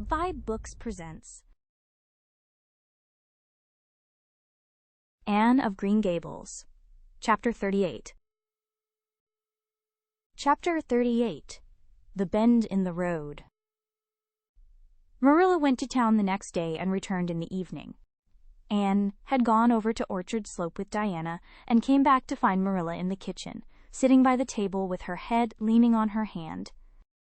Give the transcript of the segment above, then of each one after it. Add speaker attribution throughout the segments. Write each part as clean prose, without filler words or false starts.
Speaker 1: vibeBooks presents Anne of Green Gables, Chapter 38. Chapter 38. The Bend in the Road. Marilla went to town the next day and returned in the evening. Anne had gone over to Orchard Slope with Diana and came back to find Marilla in the kitchen, sitting by the table with her head leaning on her hand.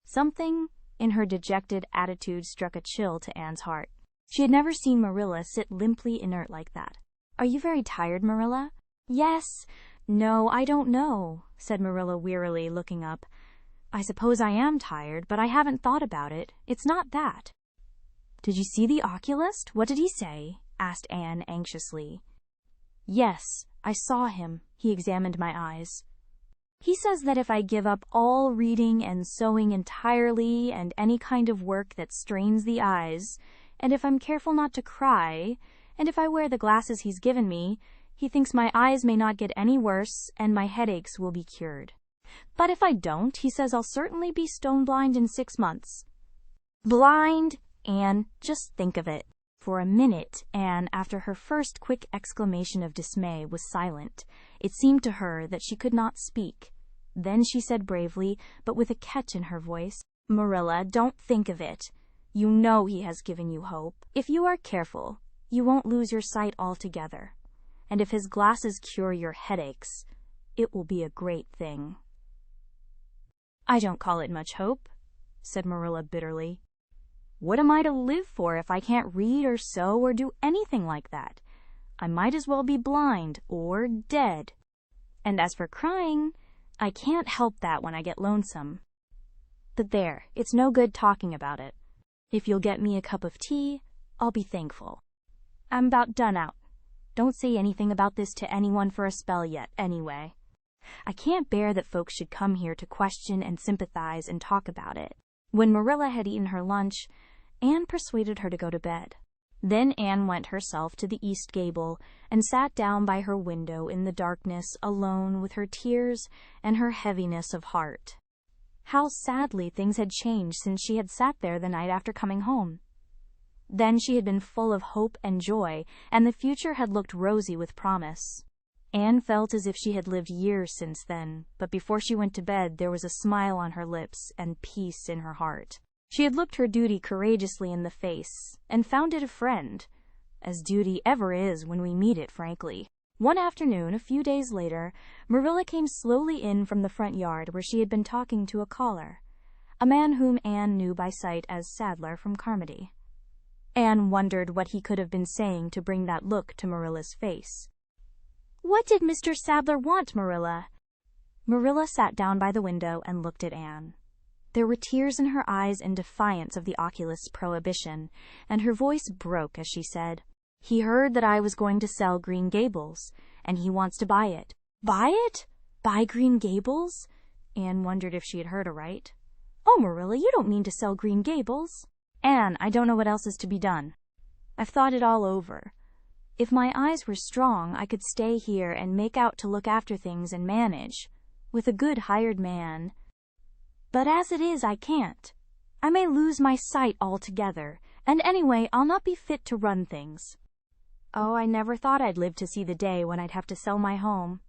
Speaker 1: Something in her dejected attitude struck a chill to Anne's heart. She had never seen Marilla sit limply inert like that. "Are you very tired, Marilla?" "Yes. No, I don't know," said Marilla wearily, looking up. "I suppose I am tired, but I haven't thought about it. It's not that." "Did you see the oculist? What did he say?" asked Anne anxiously. "Yes, I saw him. He examined my eyes. He says that if I give up all reading and sewing entirely and any kind of work that strains the eyes, and if I'm careful not to cry, and if I wear the glasses he's given me, he thinks my eyes may not get any worse and my headaches will be cured. But if I don't, he says I'll certainly be stone blind in 6 months. Blind, Anne, just think of it. For a minute, Anne, after her first quick exclamation of dismay, was silent. It seemed to her that she could not speak. Then she said bravely, but with a catch in her voice, "Marilla, don't think of it. You know he has given you hope. If you are careful, you won't lose your sight altogether. And if his glasses cure your headaches, it will be a great thing." "I don't call it much hope," said Marilla bitterly. "What am I to live for if I can't read or sew or do anything like that? I might as well be blind or dead. And as for crying, I can't help that when I get lonesome. But there, it's no good talking about it. If you'll get me a cup of tea, I'll be thankful. I'm about done out. Don't say anything about this to anyone for a spell yet, anyway. I can't bear that folks should come here to question and sympathize and talk about it." When Marilla had eaten her lunch, Anne persuaded her to go to bed. Then Anne went herself to the east gable and sat down by her window in the darkness alone with her tears and her heaviness of heart. How sadly things had changed since she had sat there the night after coming home. Then she had been full of hope and joy, and the future had looked rosy with promise. Anne felt as if she had lived years since then, but before she went to bed there was a smile on her lips and peace in her heart. She had looked her duty courageously in the face, and found it a friend, as duty ever is when we meet it frankly. One afternoon, a few days later, Marilla came slowly in from the front yard where she had been talking to a caller, a man whom Anne knew by sight as Sadler from Carmody. Anne wondered what he could have been saying to bring that look to Marilla's face. "What did Mr. Sadler want, Marilla?" Marilla sat down by the window and looked at Anne. There were tears in her eyes in defiance of the oculist's prohibition, and her voice broke as she said, "He heard that I was going to sell Green Gables, and he wants to buy it." "Buy it? Buy Green Gables?" Anne wondered if she had heard aright. "Oh, Marilla, you don't mean to sell Green Gables?" "Anne, I don't know what else is to be done. I've thought it all over. If my eyes were strong, I could stay here and make out to look after things and manage, with a good hired man. But as it is, I can't. I may lose my sight altogether, and anyway, I'll not be fit to run things. Oh, I never thought I'd live to see the day when I'd have to sell my home.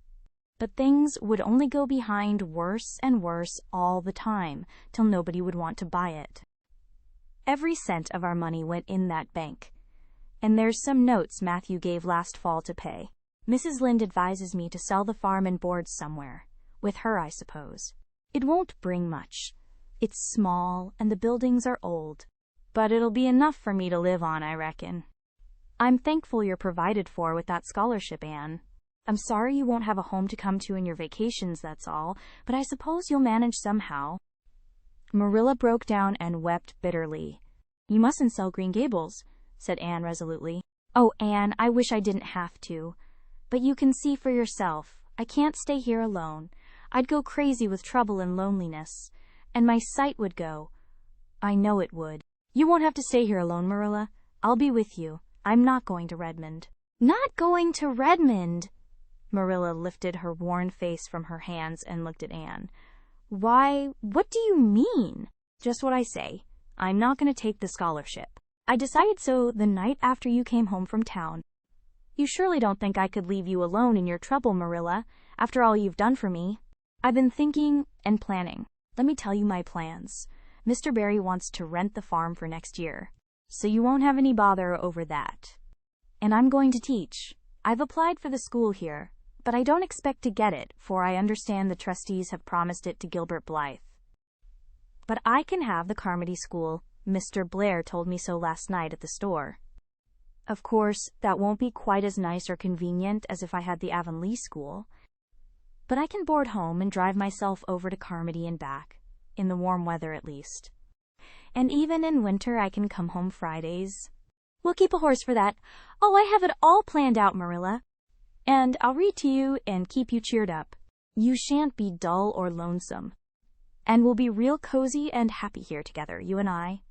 Speaker 1: But things would only go behind worse and worse all the time, till nobody would want to buy it. Every cent of our money went in that bank. And there's some notes Matthew gave last fall to pay. Mrs. Lynde advises me to sell the farm and boards somewhere. With her, I suppose. It won't bring much. It's small, and the buildings are old. But it'll be enough for me to live on, I reckon. I'm thankful you're provided for with that scholarship, Anne. I'm sorry you won't have a home to come to in your vacations, that's all, but I suppose you'll manage somehow." Marilla broke down and wept bitterly. "You mustn't sell Green Gables," said Anne resolutely. "Oh, Anne, I wish I didn't have to. But you can see for yourself. I can't stay here alone. I'd go crazy with trouble and loneliness. And my sight would go. I know it would." "You won't have to stay here alone, Marilla. I'll be with you. I'm not going to Redmond." "Not going to Redmond?" Marilla lifted her worn face from her hands and looked at Anne. "Why, what do you mean?" "Just what I say. I'm not going to take the scholarship. I decided so the night after you came home from town. You surely don't think I could leave you alone in your trouble, Marilla, after all you've done for me. I've been thinking and planning. Let me tell you my plans. Mr. Barry wants to rent the farm for next year, so you won't have any bother over that. And I'm going to teach. I've applied for the school here, but I don't expect to get it, for I understand the trustees have promised it to Gilbert Blythe. But I can have the Carmody School. Mr. Blair told me so last night at the store. Of course, that won't be quite as nice or convenient as if I had the Avonlea School, but I can board home and drive myself over to Carmody and back, in the warm weather at least. And even in winter I can come home Fridays. We'll keep a horse for that. Oh, I have it all planned out, Marilla. And I'll read to you and keep you cheered up. You shan't be dull or lonesome. And we'll be real cozy and happy here together, you and I.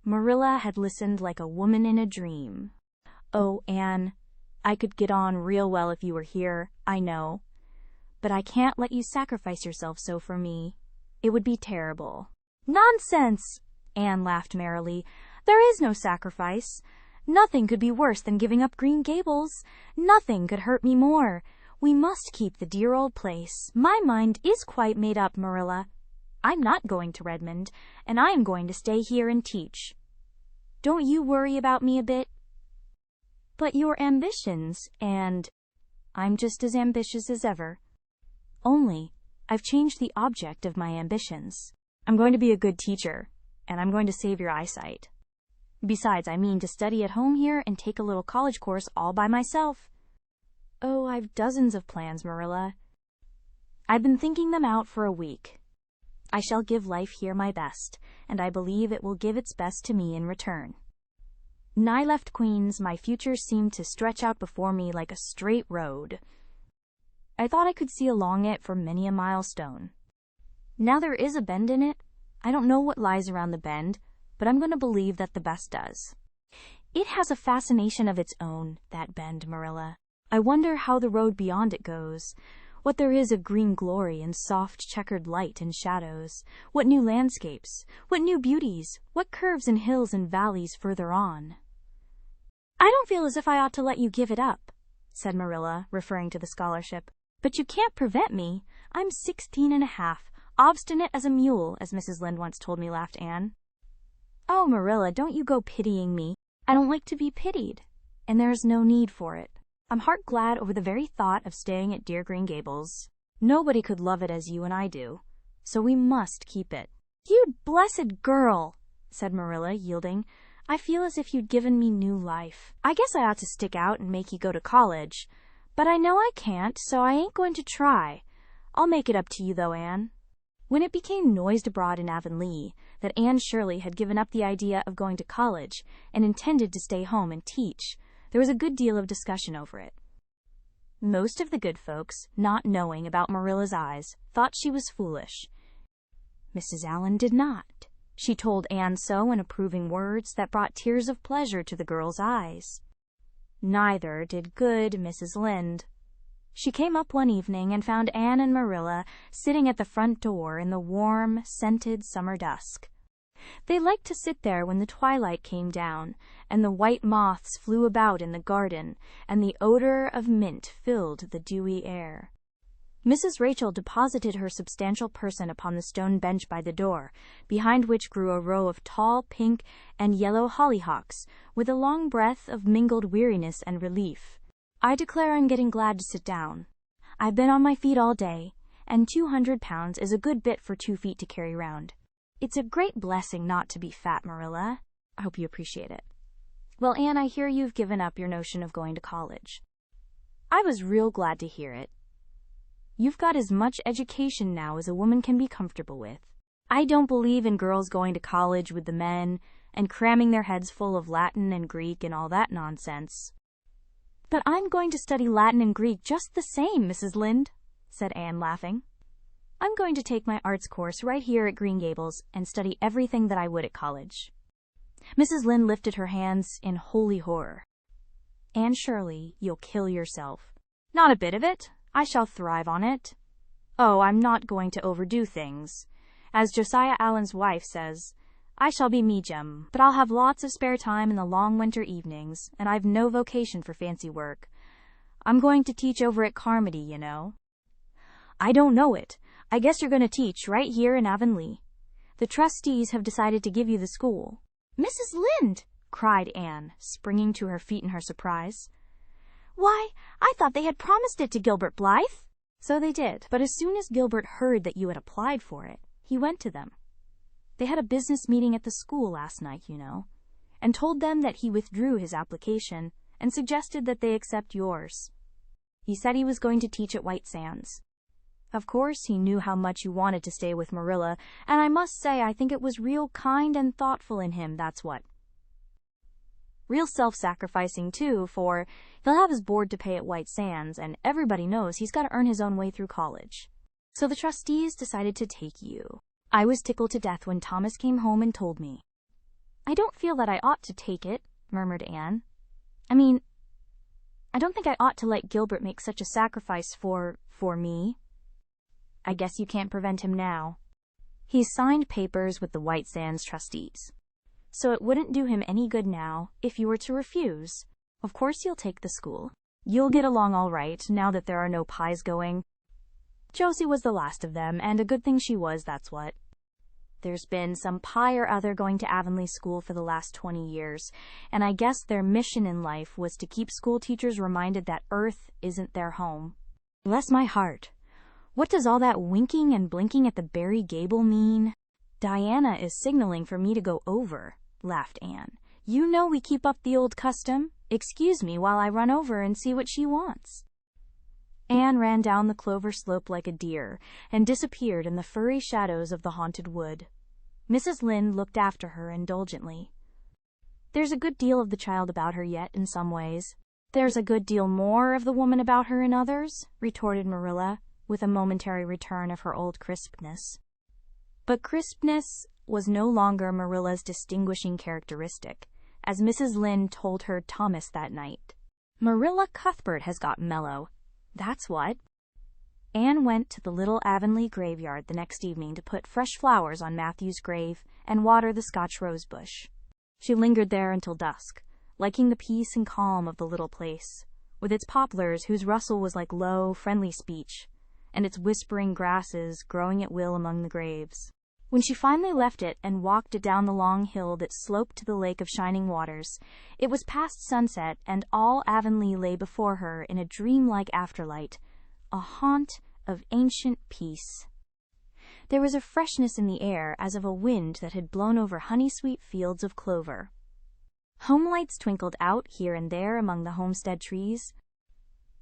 Speaker 1: Marilla had listened like a woman in a dream. Oh, Anne, I could get on real well if you were here, I know. But I can't let you sacrifice yourself so for me. It would be terrible. Nonsense! Anne laughed merrily. There is no sacrifice. Nothing could be worse than giving up Green Gables. Nothing could hurt me more. We must keep the dear old place. My mind is quite made up, Marilla. I'm not going to Redmond, and I am going to stay here and teach. Don't you worry about me a bit? But your ambitions, and I'm just as ambitious as ever. Only, I've changed the object of my ambitions. I'm going to be a good teacher, and I'm going to save your eyesight. Besides, I mean to study at home here and take a little college course all by myself. Oh, I've dozens of plans, Marilla. I've been thinking them out for a week. I shall give life here my best, and I believe it will give its best to me in return. When I left Queens, my future seemed to stretch out before me like a straight road. I thought I could see along it for many a milestone. Now there is a bend in it. I don't know what lies around the bend, but I'm going to believe that the best does. It has a fascination of its own, that bend, Marilla. I wonder how the road beyond it goes, what there is of green glory and soft checkered light and shadows, what new landscapes, what new beauties, what curves and hills and valleys further on. I don't feel as if I ought to let you give it up, said Marilla, referring to the scholarship. But you can't prevent me. I'm 16 and a half, obstinate as a mule, as Mrs. Lynde once told me, laughed Anne. Oh, Marilla, don't you go pitying me. I don't like to be pitied, and there is no need for it. I'm heart glad over the very thought of staying at dear Green Gables. Nobody could love it as you and I do, so we must keep it. You blessed girl, said Marilla, yielding. I feel as if you'd given me new life. I guess I ought to stick out and make you go to college, but I know I can't, so I ain't going to try. I'll make it up to you, though, Anne. When it became noised abroad in Avonlea that Anne Shirley had given up the idea of going to college and intended to stay home and teach, there was a good deal of discussion over it. Most of the good folks, not knowing about Marilla's eyes, thought she was foolish. Mrs. Allan did not. She told Anne so in approving words that brought tears of pleasure to the girl's eyes. Neither did good Mrs. Lynde. She came up one evening and found Anne and Marilla sitting at the front door in the warm, scented summer dusk. They liked to sit there when the twilight came down, and the white moths flew about in the garden, and the odor of mint filled the dewy air. Mrs. Rachel deposited her substantial person upon the stone bench by the door, behind which grew a row of tall pink and yellow hollyhocks, with a long breath of mingled weariness and relief. I declare I'm getting glad to sit down. I've been on my feet all day, and 200 pounds is a good bit for 2 feet to carry round. It's a great blessing not to be fat, Marilla. I hope you appreciate it. Well, Anne, I hear you've given up your notion of going to college. I was real glad to hear it. You've got as much education now as a woman can be comfortable with. I don't believe in girls going to college with the men and cramming their heads full of Latin and Greek and all that nonsense. But I'm going to study Latin and Greek just the same, Mrs. Lynde, said Anne, laughing. I'm going to take my arts course right here at Green Gables and study everything that I would at college. Mrs. Lynde lifted her hands in holy horror. Anne Shirley, you'll kill yourself. Not a bit of it. I shall thrive on it. Oh, I'm not going to overdo things. As Josiah Allen's wife says, I shall be medium, but I'll have lots of spare time in the long winter evenings, and I've no vocation for fancy work. I'm going to teach over at Carmody, you know. I don't know it. I guess you're going to teach right here in Avonlea. The trustees have decided to give you the school. Mrs. Lynde! Cried Anne, springing to her feet in her surprise. Why, I thought they had promised it to Gilbert Blythe. So they did, but as soon as Gilbert heard that you had applied for it, he went to them. They had a business meeting at the school last night, you know, and told them that he withdrew his application and suggested that they accept yours. He said he was going to teach at White Sands. Of course, he knew how much you wanted to stay with Marilla, and I must say I think it was real kind and thoughtful in him, that's what. Real self-sacrificing, too, for he'll have his board to pay at White Sands, and everybody knows he's got to earn his own way through college. So the trustees decided to take you. I was tickled to death when Thomas came home and told me. I don't feel that I ought to take it, murmured Anne. I mean, I don't think I ought to let Gilbert make such a sacrifice for me. I guess you can't prevent him now. He's signed papers with the White Sands trustees. So it wouldn't do him any good now if you were to refuse. Of course you'll take the school. You'll get along all right now that there are no pies going. Josie was the last of them, and a good thing she was, that's what. There's been some pie or other going to Avonlea School for the last 20 years, and I guess their mission in life was to keep school teachers reminded that Earth isn't their home. Bless my heart. What does all that winking and blinking at the Green Gables mean? Diana is signaling for me to go over, laughed Anne. You know we keep up the old custom. Excuse me while I run over and see what she wants. Anne ran down the clover slope like a deer and disappeared in the furry shadows of the haunted wood. Mrs. Lynde looked after her indulgently. There's a good deal of the child about her yet in some ways. There's a good deal more of the woman about her in others, retorted Marilla, with a momentary return of her old crispness. But crispness was no longer Marilla's distinguishing characteristic, as Mrs. Lynde told her Thomas that night. Marilla Cuthbert has got mellow. That's what. Anne went to the little Avonlea graveyard the next evening to put fresh flowers on Matthew's grave and water the Scotch rosebush. She lingered there until dusk, liking the peace and calm of the little place, with its poplars whose rustle was like low, friendly speech, and its whispering grasses growing at will among the graves. When she finally left it and walked down the long hill that sloped to the lake of shining waters, it was past sunset, and all Avonlea lay before her in a dreamlike afterlight, a haunt of ancient peace. There was a freshness in the air as of a wind that had blown over honey-sweet fields of clover. Homelights twinkled out here and there among the homestead trees.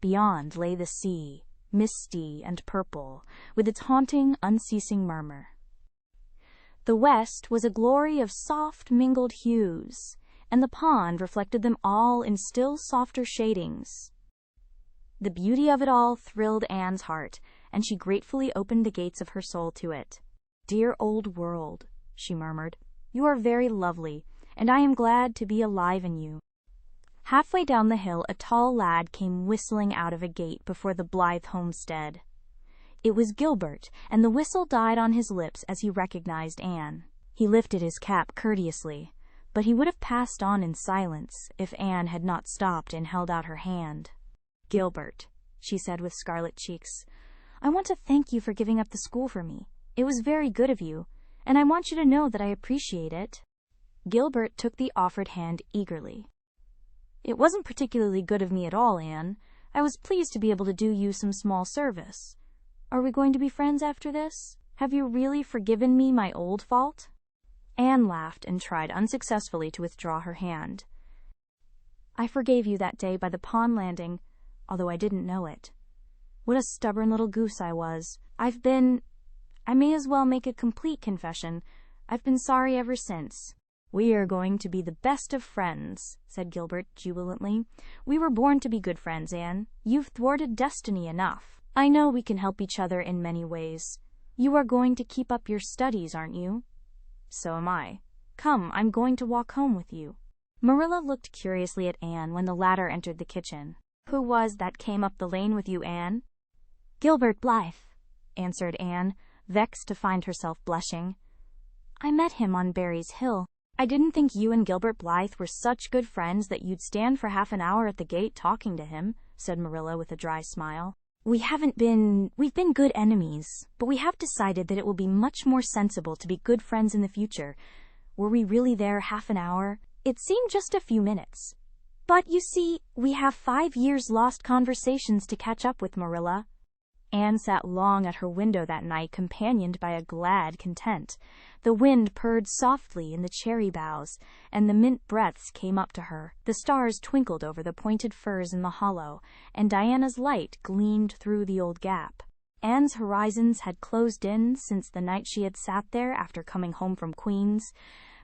Speaker 1: Beyond lay the sea, misty and purple, with its haunting, unceasing murmur. The west was a glory of soft, mingled hues, and the pond reflected them all in still softer shadings. The beauty of it all thrilled Anne's heart, and she gratefully opened the gates of her soul to it. "Dear old world," she murmured, "you are very lovely, and I am glad to be alive in you." Halfway down the hill, a tall lad came whistling out of a gate before the Blythe homestead. It was Gilbert, and the whistle died on his lips as he recognized Anne. He lifted his cap courteously, but he would have passed on in silence if Anne had not stopped and held out her hand. "Gilbert," she said with scarlet cheeks, "I want to thank you for giving up the school for me. It was very good of you, and I want you to know that I appreciate it." Gilbert took the offered hand eagerly. "It wasn't particularly good of me at all, Anne. I was pleased to be able to do you some small service. Are we going to be friends after this? Have you really forgiven me my old fault?" Anne laughed and tried unsuccessfully to withdraw her hand. "I forgave you that day by the pond landing, although I didn't know it. What a stubborn little goose I was. I may as well make a complete confession. I've been sorry ever since." "We are going to be the best of friends," said Gilbert jubilantly. "We were born to be good friends, Anne. You've thwarted destiny enough. I know we can help each other in many ways. You are going to keep up your studies, aren't you?" "So am I. Come, I'm going to walk home with you." Marilla looked curiously at Anne when the latter entered the kitchen. "Who was that came up the lane with you, Anne?" "Gilbert Blythe," answered Anne, vexed to find herself blushing. I met him on Barry's Hill. I didn't think you and Gilbert Blythe were such good friends that you'd stand for half an hour at the gate talking to him, said Marilla with a dry smile. We've been good enemies, but we have decided that it will be much more sensible to be good friends in the future. Were we really there half an hour? It seemed just a few minutes. But you see, we have 5 years lost conversations to catch up with, Marilla. Anne sat long at her window that night, companioned by a glad content. The wind purred softly in the cherry boughs, and the mint breaths came up to her. The stars twinkled over the pointed firs in the hollow, and Diana's light gleamed through the old gap. Anne's horizons had closed in since the night she had sat there after coming home from Queen's,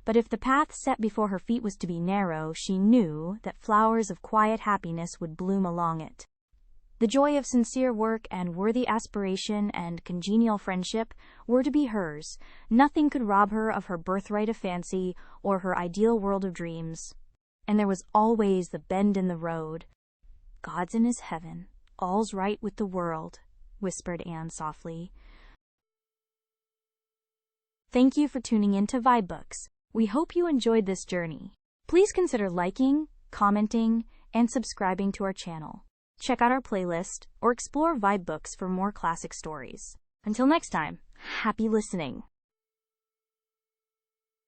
Speaker 1: but if the path set before her feet was to be narrow, she knew that flowers of quiet happiness would bloom along it. The joy of sincere work and worthy aspiration and congenial friendship were to be hers. Nothing could rob her of her birthright of fancy or her ideal world of dreams. And there was always the bend in the road. God's in his heaven. All's right with the world, whispered Anne softly. Thank you for tuning in to vibeBooks. We hope you enjoyed this journey. Please consider liking, commenting, and subscribing to our channel. Check out our playlist or explore vibeBooks for more classic stories. Until next time, happy listening.